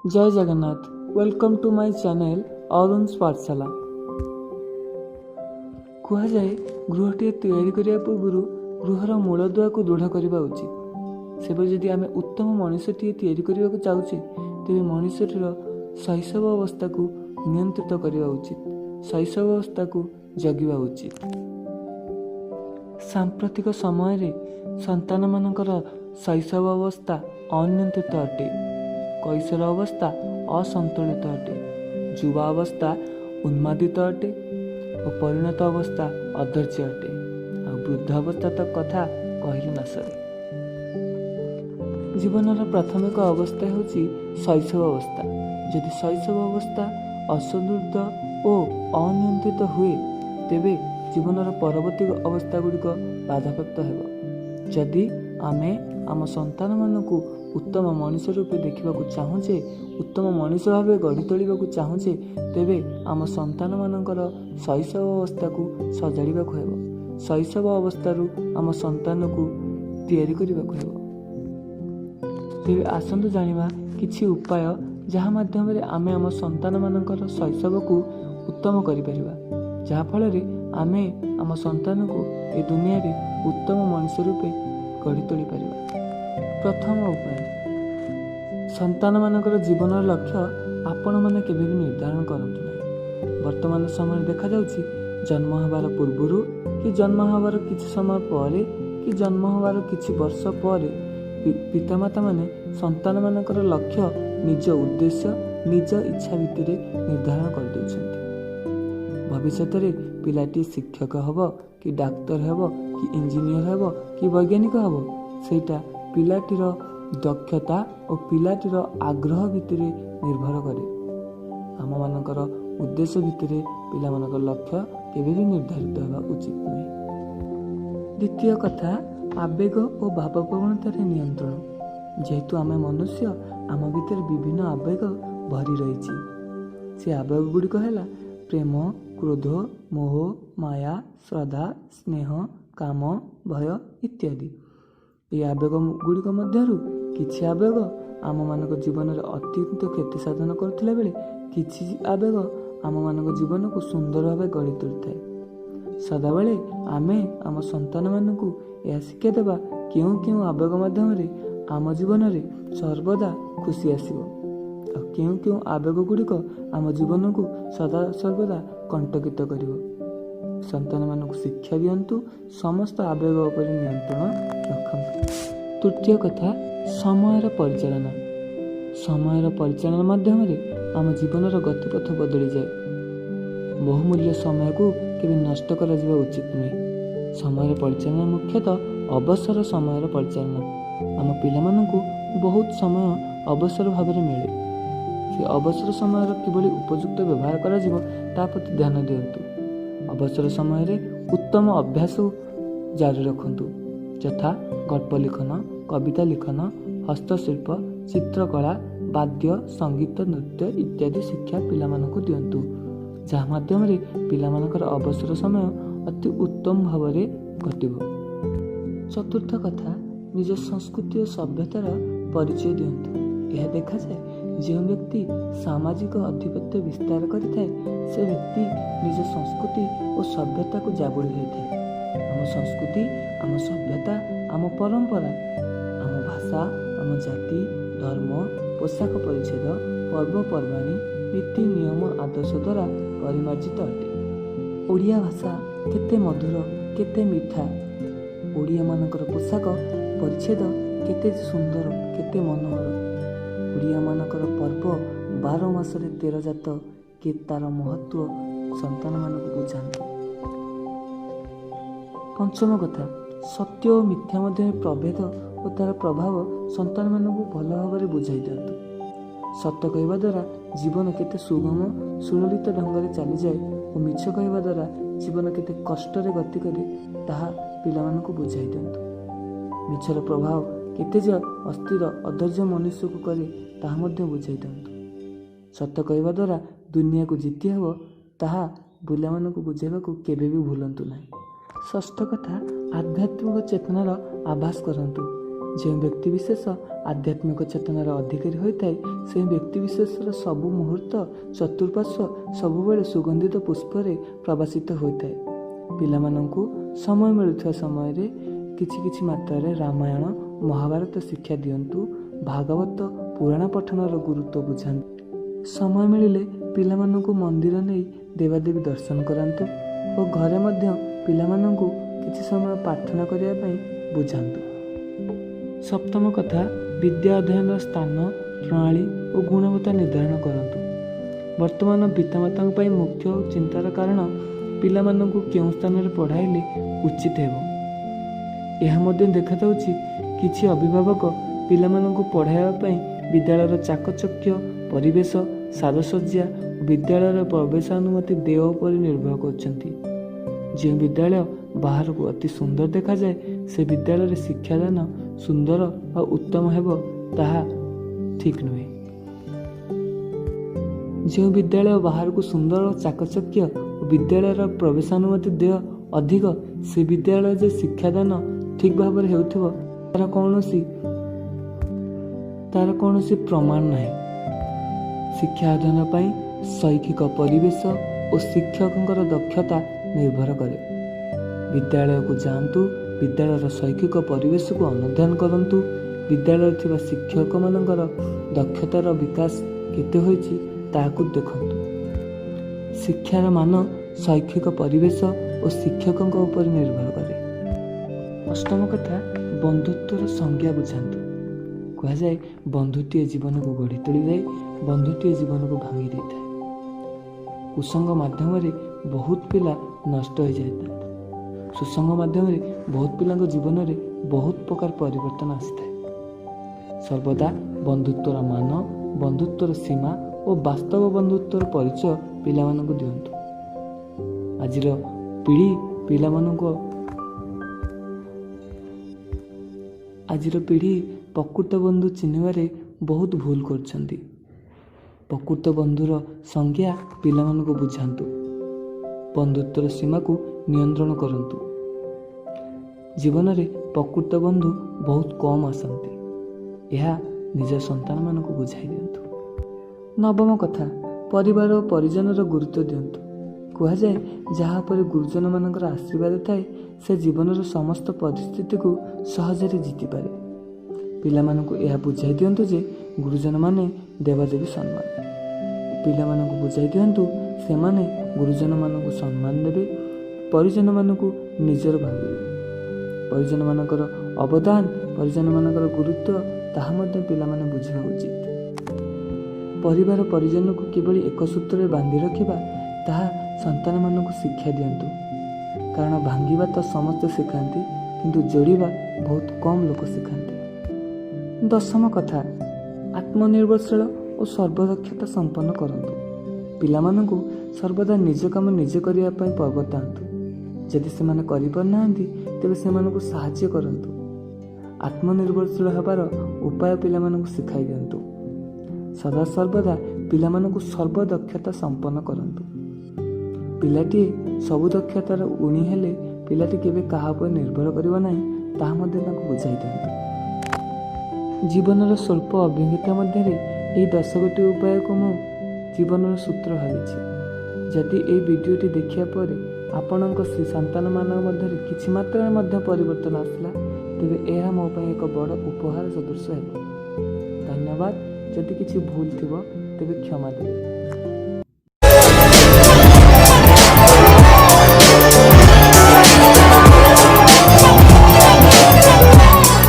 जय Jagannath. Welcome to my channel Arun Pathshala. कुहाଯାଏ गृहଟିଏ ତିଆରି କରିବା ପୂର୍ବରୁ ଗୃହର ମୂଳଦୁଆକୁ ଦୃଢ଼ କରିବା ଉଚିତ। ସେପରି ଯଦି ଆମେ ଉତ୍ତମ ମଣିଷଟିଏ ତିଆରି କରିବାକୁ ଚାହୁଁଛେ ତେବେ ମଣିଷଟିର ଶୈଶବ ଅବସ୍ଥାକୁ ନିୟନ୍ତ୍ରିତ କରିବା ଉଚିତ, ଶୈଶବ ଅବସ୍ଥାକୁ ଜଗିବା ଉଚିତ। ସାମ୍ପ୍ରତିକ ସମୟରେ ସନ୍ତାନମାନଙ୍କର ଶୈଶବ ଅବସ୍ଥା ଅନିୟନ୍ତ୍ରିତ ଅଟେ, କୈଶୋର ଅବସ୍ଥା ଅସନ୍ତୁଳିତ ଅଟେ, ଯୁବା ଅବସ୍ଥା ଉନ୍ମାଦିତ ଅଟେ ଓ ପରିଣତ ଅବସ୍ଥା ଅଧୈର୍ଯ୍ୟ ଅଟେ, ଆଉ ବୃଦ୍ଧ ଅବସ୍ଥା ତ କଥା କହିଲେ ନ ସରେ। ଜୀବନର ପ୍ରାଥମିକ ଅବସ୍ଥା ହେଉଛି ଶୈଶବ ଅବସ୍ଥା। ଯଦି ଶୈଶବ ଅବସ୍ଥା ଅସନ୍ତୁଳିତ ଓ ଅନିୟନ୍ତ୍ରିତ ହୁଏ ତେବେ ଜୀବନର ପରବର୍ତ୍ତୀ ଅବସ୍ଥା ଗୁଡ଼ିକ ବାଧାପ୍ରାପ୍ତ ହେବ। ଯଦି ଆମେ ଆମ ସନ୍ତାନମାନଙ୍କୁ ଉତ୍ତମ ମଣିଷ ରୂପେ ଦେଖିବାକୁ ଚାହୁଁଛେ, ଉତ୍ତମ ମଣିଷ ଭାବେ ଗଢ଼ି ତୋଳିବାକୁ ଚାହୁଁଛେ, ତେବେ ଆମ ସନ୍ତାନମାନଙ୍କର ଶୈଶବ ଅବସ୍ଥାକୁ ସଜାଡ଼ିବାକୁ ହେବ। ଶୈଶବ ଅବସ୍ଥାରୁ ଆମ ସନ୍ତାନକୁ ତିଆରି କରିବାକୁ ହେବ। ତେବେ ଆସନ୍ତୁ ଜାଣିବା କିଛି ଉପାୟ ଯାହା ମାଧ୍ୟମରେ ଆମେ ଆମ ସନ୍ତାନମାନଙ୍କର ଶୈଶବକୁ ଉତ୍ତମ କରିପାରିବା, ଯାହାଫଳରେ ଆମେ ଆମ ସନ୍ତାନକୁ ଏ ଦୁନିଆରେ ଉତ୍ତମ ମଣିଷ ରୂପେ ଗଢ଼ି ତୋଳିପାରିବା। ପ୍ରଥମ ଉପାୟ, ସନ୍ତାନମାନଙ୍କର ଜୀବନର ଲକ୍ଷ୍ୟ ଆପଣମାନେ କେବେ ବି ନିର୍ଦ୍ଧାରଣ କରନ୍ତୁ ନାହିଁ। ବର୍ତ୍ତମାନ ସମୟରେ ଦେଖାଯାଉଛି ଜନ୍ମ ହେବାର ପୂର୍ବରୁ କି ଜନ୍ମ ହେବାର କିଛି ସମୟ ପରେ କି ଜନ୍ମ ହେବାର କିଛି ବର୍ଷ ପରେ ପିତାମାତାମାନେ ସନ୍ତାନମାନଙ୍କର ଲକ୍ଷ୍ୟ ନିଜ ଉଦ୍ଦେଶ୍ୟ ନିଜ ଇଚ୍ଛା ଭିତରେ ନିର୍ଦ୍ଧାରଣ କରିଦେଉଛନ୍ତି। ଭବିଷ୍ୟତରେ ପିଲାଟି ଶିକ୍ଷକ ହେବ କି ଡାକ୍ତର ହେବ କି ଇଞ୍ଜିନିୟର ହେବ କି ବୈଜ୍ଞାନିକ ହେବ, ସେଇଟା ପିଲାଟିର ଦକ୍ଷତା ଓ ପିଲାଟିର ଆଗ୍ରହ ଭିତରେ ନିର୍ଭର କରେ। ଆମମାନଙ୍କର ଉଦ୍ଦେଶ୍ୟ ଭିତରେ ପିଲାମାନଙ୍କର ଲକ୍ଷ୍ୟ କେବେ ବି ନିର୍ଦ୍ଧାରିତ ହେବା ଉଚିତ ନୁହେଁ। ଦ୍ୱିତୀୟ କଥା, ଆବେଗ ଓ ଭାବପ୍ରବଣତାରେ ନିୟନ୍ତ୍ରଣ। ଯେହେତୁ ଆମେ ମନୁଷ୍ୟ, ଆମ ଭିତରେ ବିଭିନ୍ନ ଆବେଗ ଭରି ରହିଛି। ସେ ଆବେଗ ଗୁଡ଼ିକ ହେଲା ପ୍ରେମ, କ୍ରୋଧ, ମୋହ, ମାୟା, ଶ୍ରଦ୍ଧା, ସ୍ନେହ, କାମ, ଭୟ ଇତ୍ୟାଦି। ଏହି ଆବେଗ ଗୁଡ଼ିକ ମଧ୍ୟରୁ କିଛି ଆବେଗ ଆମମାନଙ୍କ ଜୀବନରେ ଅତ୍ୟନ୍ତ କ୍ଷତି ସାଧନ କରୁଥିଲା ବେଳେ କିଛି ଆବେଗ ଆମମାନଙ୍କ ଜୀବନକୁ ସୁନ୍ଦର ଭାବେ ଗଢ଼ି ତୋଳିଥାଏ। ସଦାବେଳେ ଆମେ ଆମ ସନ୍ତାନମାନଙ୍କୁ ଏହା ଶିକ୍ଷା ଦେବା କେଉଁ କେଉଁ ଆବେଗ ମାଧ୍ୟମରେ ଆମ ଜୀବନରେ ସର୍ବଦା ଖୁସି ଆସିବ ଆଉ କେଉଁ କେଉଁ ଆବେଗ ଗୁଡ଼ିକ ଆମ ଜୀବନକୁ ସଦା ସର୍ବଦା କଣ୍ଟକିତ କରିବ। ସନ୍ତାନମାନଙ୍କୁ ଶିକ୍ଷା ଦିଅନ୍ତୁ, ସମସ୍ତ ଆବେଗ ଉପରେ ନିୟନ୍ତ୍ରଣ ରଖନ୍ତୁ। ତୃତୀୟ କଥା, ସମୟର ପରିଚାଳନା। ସମୟର ପରିଚାଳନା ମାଧ୍ୟମରେ ଆମ ଜୀବନର ଗତିପଥ ବଦଳିଯାଏ। ବହୁମୂଲ୍ୟ ସମୟକୁ କେବେ ନଷ୍ଟ କରାଯିବା ଉଚିତ ନୁହେଁ। ସମୟର ପରିଚାଳନା ମୁଖ୍ୟତଃ ଅବସର ସମୟର ପରିଚାଳନା। ଆମ ପିଲାମାନଙ୍କୁ ବହୁତ ସମୟ ଅବସର ଭାବରେ ମିଳେ। ସେ ଅବସର ସମୟର କିଭଳି ଉପଯୁକ୍ତ ବ୍ୟବହାର କରାଯିବ ତା ପ୍ରତି ଧ୍ୟାନ ଦିଅନ୍ତୁ। ଅବସର ସମୟରେ ଉତ୍ତମ ଅଭ୍ୟାସ ଜାରି ରଖନ୍ତୁ, ଯଥା ଗଳ୍ପ ଲିଖନ, କବିତା ଲିଖନ, ହସ୍ତଶିଳ୍ପ, ଚିତ୍ରକଳା, ବାଦ୍ୟ, ସଙ୍ଗୀତ, ନୃତ୍ୟ ଇତ୍ୟାଦି ଶିକ୍ଷା ପିଲାମାନଙ୍କୁ ଦିଅନ୍ତୁ, ଯାହା ମାଧ୍ୟମରେ ପିଲାମାନଙ୍କର ଅବସର ସମୟ ଅତି ଉତ୍ତମ ଭାବରେ କଟିବ। ଚତୁର୍ଥ କଥା, ନିଜ ସଂସ୍କୃତି ଓ ସଭ୍ୟତାର ପରିଚୟ ଦିଅନ୍ତୁ। ଏହା ଦେଖାଯାଏ ଯେଉଁ ବ୍ୟକ୍ତି ସାମାଜିକ ଅଧିପତ୍ୟ ବିସ୍ତାର କରିଥାଏ ସେ ବ୍ୟକ୍ତି ନିଜ ସଂସ୍କୃତି ଓ ସଭ୍ୟତାକୁ ଜାବୁଡ଼ି ରହିଥାଏ। ଆମ ସଂସ୍କୃତି, ଆମ ସଭ୍ୟତା, ଆମ ପରମ୍ପରା, ଆମ ଭାଷା, ଆମ ଜାତି, ଧର୍ମ, ପୋଷାକ ପରିଚ୍ଛଦ, ପର୍ବପର୍ବାଣି, ନୀତି ନିୟମ ଆଦର୍ଶ ଦ୍ୱାରା ପରିମାର୍ଜିତ ଅଟେ। ଓଡ଼ିଆ ଭାଷା କେତେ ମଧୁର, କେତେ ମିଠା। ଓଡ଼ିଆମାନଙ୍କର ପୋଷାକ ପରିଚ୍ଛଦ କେତେ ସୁନ୍ଦର, କେତେ ମନୋହର। ଓଡ଼ିଆମାନଙ୍କର ପର୍ବ 12 ମାସରେ 13 ଜାତ, କି ତାର ମହତ୍ଵ ସନ୍ତାନମାନଙ୍କୁ ବୁଝାନ୍ତୁ। ପଞ୍ଚମ କଥା, ସତ୍ୟ ଓ ମିଥ୍ୟା ମଧ୍ୟରେ ପ୍ରଭେଦ ଓ ତାର ପ୍ରଭାବ ସନ୍ତାନମାନଙ୍କୁ ଭଲ ଭାବରେ ବୁଝାଇ ଦିଅନ୍ତୁ। ସତ୍ୟ କହିବା ଦ୍ୱାରା ଜୀବନ କେତେ ସୁଗମ ସୁଲଳିତ ଢଙ୍ଗରେ ଚାଲିଯାଏ ଓ ମିଛ କହିବା ଦ୍ୱାରା ଜୀବନ କେତେ କଷ୍ଟରେ ଗତି କରେ ତାହା ପିଲାମାନଙ୍କୁ ବୁଝାଇ ଦିଅନ୍ତୁ। ମିଛର ପ୍ରଭାବ କେତେ ଯେ ଅସ୍ଥିର ଅଧୈର୍ଯ୍ୟ ମନୁଷ୍ୟକୁ କରେ ତାହା ମଧ୍ୟ ବୁଝାଇ ଦିଅନ୍ତୁ। ସତ୍ୟ କହିବା ଦ୍ୱାରା ଦୁନିଆକୁ ଜିତି ହେବ ତାହା ପିଲାମାନଙ୍କୁ ବୁଝାଇବାକୁ କେବେ ବି ଭୁଲନ୍ତୁ ନାହିଁ। ଷଷ୍ଠ କଥା, ଆଧ୍ୟାତ୍ମିକ ଚେତନାର ଆଭାସ କରନ୍ତୁ। ଯେଉଁ ବ୍ୟକ୍ତିବିଶେଷ ଆଧ୍ୟାତ୍ମିକ ଚେତନାର ଅଧିକାରୀ ହୋଇଥାଏ, ସେହି ବ୍ୟକ୍ତିବିଶେଷର ସବୁ ମୁହୂର୍ତ୍ତ ଚତୁଃପାର୍ଶ୍ୱ ସବୁବେଳେ ସୁଗନ୍ଧିତ ପୁଷ୍ପରେ ପ୍ରବାସିତ ହୋଇଥାଏ। ପିଲାମାନଙ୍କୁ ସମୟ ମିଳୁଥିବା ସମୟରେ କିଛି କିଛି ମାତ୍ରାରେ ରାମାୟଣ ମହାଭାରତ ଶିକ୍ଷା ଦିଅନ୍ତୁ। ଭାଗବତ ପୁରାଣ ପଠନର ଗୁରୁତ୍ୱ ବୁଝାନ୍ତୁ। ସମୟ ମିଳିଲେ ପିଲାମାନଙ୍କୁ ମନ୍ଦିର ନେଇ ଦେବାଦେବୀ ଦର୍ଶନ କରାନ୍ତୁ ଓ ଘରେ ମଧ୍ୟ ପିଲାମାନଙ୍କୁ କିଛି ସମୟ ପ୍ରାର୍ଥନା କରିବା ପାଇଁ ବୁଝାନ୍ତୁ। ସପ୍ତମ କଥା, ବିଦ୍ୟା ଅଧ୍ୟୟନର ସ୍ଥାନ, ପ୍ରଣାଳୀ ଓ ଗୁଣବତ୍ତା ନିର୍ଦ୍ଧାରଣ କରନ୍ତୁ। ବର୍ତ୍ତମାନ ପିତାମାତାଙ୍କ ପାଇଁ ମୁଖ୍ୟ ଚିନ୍ତାର କାରଣ ପିଲାମାନଙ୍କୁ କେଉଁ ସ୍ଥାନରେ ପଢ଼ାଇଲେ ଉଚିତ ହେବ। ଏହା ମଧ୍ୟ ଦେଖାଯାଉଛି କିଛି ଅଭିଭାବକ ପିଲାମାନଙ୍କୁ ପଢ଼ାଇବା ପାଇଁ ବିଦ୍ୟାଳୟର ଚାକଚକ୍ୟ, ପରିବେଶ, ସାଜସଜ୍ଜା ଓ ବିଦ୍ୟାଳୟର ପ୍ରବେଶାନୁମତି ଦେୟ ଉପରେ ନିର୍ଭର କରୁଛନ୍ତି। ଯେଉଁ ବିଦ୍ୟାଳୟ ବାହାରକୁ ଅତି ସୁନ୍ଦର ଦେଖାଯାଏ, ସେ ବିଦ୍ୟାଳୟରେ ଶିକ୍ଷାଦାନ ସୁନ୍ଦର ବା ଉତ୍ତମ ହେବ ତାହା ଠିକ୍ ନୁହେଁ। ଯେଉଁ ବିଦ୍ୟାଳୟ ବାହାରକୁ ସୁନ୍ଦର ଓ ଚାକଚକ୍ୟ ଓ ବିଦ୍ୟାଳୟର ପ୍ରବେଶାନୁମତି ଦେୟ ଅଧିକ, ସେ ବିଦ୍ୟାଳୟ ଯେ ଶିକ୍ଷାଦାନ ଠିକ୍ ଭାବରେ ହେଉଥିବ ତାର କୌଣସି ପ୍ରମାଣ ନାହିଁ। ଶିକ୍ଷା ଅଧ୍ୟୟନ ପାଇଁ ଶୈକ୍ଷିକ ପରିବେଶ ଓ ଶିକ୍ଷକଙ୍କର ଦକ୍ଷତା ନିର୍ଭର କରେ। ବିଦ୍ୟାଳୟକୁ ଯାଆନ୍ତୁ, ବିଦ୍ୟାଳୟର ଶୈକ୍ଷିକ ପରିବେଶକୁ ଅନୁଧ୍ୟାନ କରନ୍ତୁ। ବିଦ୍ୟାଳୟରେ ଥିବା ଶିକ୍ଷକମାନଙ୍କର ଦକ୍ଷତାର ବିକାଶ କେତେ ହୋଇଛି ତାହାକୁ ଦେଖନ୍ତୁ। ଶିକ୍ଷାର ମାନ ଶୈକ୍ଷିକ ପରିବେଶ ଓ ଶିକ୍ଷକଙ୍କ ଉପରେ ନିର୍ଭର କରେ। ଅଷ୍ଟମ କଥା, ବନ୍ଧୁତ୍ୱର ସଂଜ୍ଞା ବୁଝାନ୍ତୁ। କୁହାଯାଏ, ବନ୍ଧୁଟିଏ ଜୀବନକୁ ଗଢ଼ି ତୋଳିଥାଏ, ବନ୍ଧୁଟିଏ ଜୀବନକୁ ଭାଙ୍ଗି ଦେଇଥାଏ। କୁସଙ୍ଗ ମାଧ୍ୟମରେ ବହୁତ ପିଲା ନଷ୍ଟ ହୋଇଯାଇଥାନ୍ତି। ସୁସଙ୍ଗ ମାଧ୍ୟମରେ ବହୁତ ପିଲାଙ୍କ ଜୀବନରେ ବହୁତ ପ୍ରକାର ପରିବର୍ତ୍ତନ ଆସିଥାଏ। ସର୍ବଦା ବନ୍ଧୁତ୍ୱର ମାନ, ବନ୍ଧୁତ୍ୱର ସୀମା ଓ ବାସ୍ତବ ବନ୍ଧୁତ୍ୱର ପରିଚୟ ପିଲାମାନଙ୍କୁ ଦିଅନ୍ତୁ। ଆଜିର ପିଢ଼ି ପ୍ରକୃତ ବନ୍ଧୁ ଚିହ୍ନିବାରେ ବହୁତ ଭୁଲ କରୁଛନ୍ତି। ପ୍ରକୃତ ବନ୍ଧୁର ସଂଜ୍ଞା ପିଲାମାନଙ୍କୁ ବୁଝାନ୍ତୁ। ବନ୍ଧୁତ୍ୱର ସୀମାକୁ ନିୟନ୍ତ୍ରଣ କରନ୍ତୁ। ଜୀବନରେ ପ୍ରକୃତ ବନ୍ଧୁ ବହୁତ କମ୍ ଆସନ୍ତି। ଏହା ନିଜ ସନ୍ତାନମାନଙ୍କୁ ବୁଝାଇ ଦିଅନ୍ତୁ। ନବମ କଥା, ପରିବାର ଓ ପରିଜନର ଗୁରୁତ୍ୱ ଦିଅନ୍ତୁ। କୁହାଯାଏ, ଯାହା ଉପରେ ଗୁରୁଜନମାନଙ୍କର ଆଶୀର୍ବାଦ ଥାଏ, ସେ ଜୀବନର ସମସ୍ତ ପରିସ୍ଥିତିକୁ ସହଜରେ ଜିତିପାରେ। ପିଲାମାନଙ୍କୁ ଏହା ବୁଝାଇ ଦିଅନ୍ତୁ ଯେ ଗୁରୁଜନମାନେ ଦେବାଦେବୀ ସମ୍ମାନ। ପିଲାମାନଙ୍କୁ ବୁଝାଇ ଦିଅନ୍ତୁ ସେମାନେ ଗୁରୁଜନମାନଙ୍କୁ ସମ୍ମାନ ଦେବେ, ପରିଜନମାନଙ୍କୁ ନିଜର ଭାବିବେ। ପରିଜନମାନଙ୍କର ଅବଦାନ, ପରିଜନମାନଙ୍କର ଗୁରୁତ୍ୱ ତାହା ମଧ୍ୟ ପିଲାମାନେ ବୁଝିବା ଉଚିତ। ପରିବାର ପରିଜନକୁ କିଭଳି ଏକ ସୂତ୍ରରେ ବାନ୍ଧି ରଖିବା ତାହା ସନ୍ତାନମାନଙ୍କୁ ଶିକ୍ଷା ଦିଅନ୍ତୁ। କାରଣ ଭାଙ୍ଗିବା ତ ସମସ୍ତେ ଶିଖାନ୍ତି, କିନ୍ତୁ ଯୋଡ଼ିବା ବହୁତ କମ୍ ଲୋକ ଶିଖାନ୍ତି। ଦଶମ କଥା, ଆତ୍ମନିର୍ଭରଶୀଳ ଓ ସର୍ବଦକ୍ଷତା ସମ୍ପନ୍ନ କରନ୍ତୁ। ପିଲାମାନଙ୍କୁ ସର୍ବଦା ନିଜ କାମ ନିଜେ କରିବା ପାଇଁ ପ୍ରବର୍ତ୍ତାନ୍ତୁ। ଯଦି ସେମାନେ କରିପାରୁନାହାନ୍ତି, ତେବେ ସେମାନଙ୍କୁ ସାହାଯ୍ୟ କରନ୍ତୁ। ଆତ୍ମନିର୍ଭରଶୀଳ ହେବାର ଉପାୟ ପିଲାମାନଙ୍କୁ ଶିଖାଇ ଦିଅନ୍ତୁ। ସଦାସର୍ବଦା ପିଲାମାନଙ୍କୁ ସର୍ବଦକ୍ଷତା ସମ୍ପନ୍ନ କରନ୍ତୁ। ପିଲାଟିଏ ସବୁ ଦକ୍ଷତାର ଉଣି ହେଲେ ପିଲାଟି କେବେ କାହା ଉପରେ ନିର୍ଭର କରିବ ନାହିଁ, ତାହା ମଧ୍ୟ ତାଙ୍କୁ ବୁଝାଇ ଦିଅନ୍ତୁ। ଜୀବନର ସ୍ୱଳ୍ପ ଅଭିଜ୍ଞତା ମଧ୍ୟରେ ଏହି 10 ଗୋଟି ଉପାୟକୁ ମୁଁ ଜୀବନର ସୂତ୍ର ଭାବିଛି। ଯଦି ଏହି ଭିଡ଼ିଓଟି ଦେଖିବା ପରେ ଆପଣଙ୍କ ସନ୍ତାନମାନଙ୍କ ମଧ୍ୟରେ କିଛି ମାତ୍ରାରେ ମଧ୍ୟ ପରିବର୍ତ୍ତନ ଆସିଲା, ତେବେ ଏହା ମୋ ପାଇଁ ଏକ ବଡ଼ ଉପହାର ସଦୃଶ ହେବ। ଧନ୍ୟବାଦ। ଯଦି କିଛି ଭୁଲ ଥିବ ତେବେ କ୍ଷମା ଦେବେ।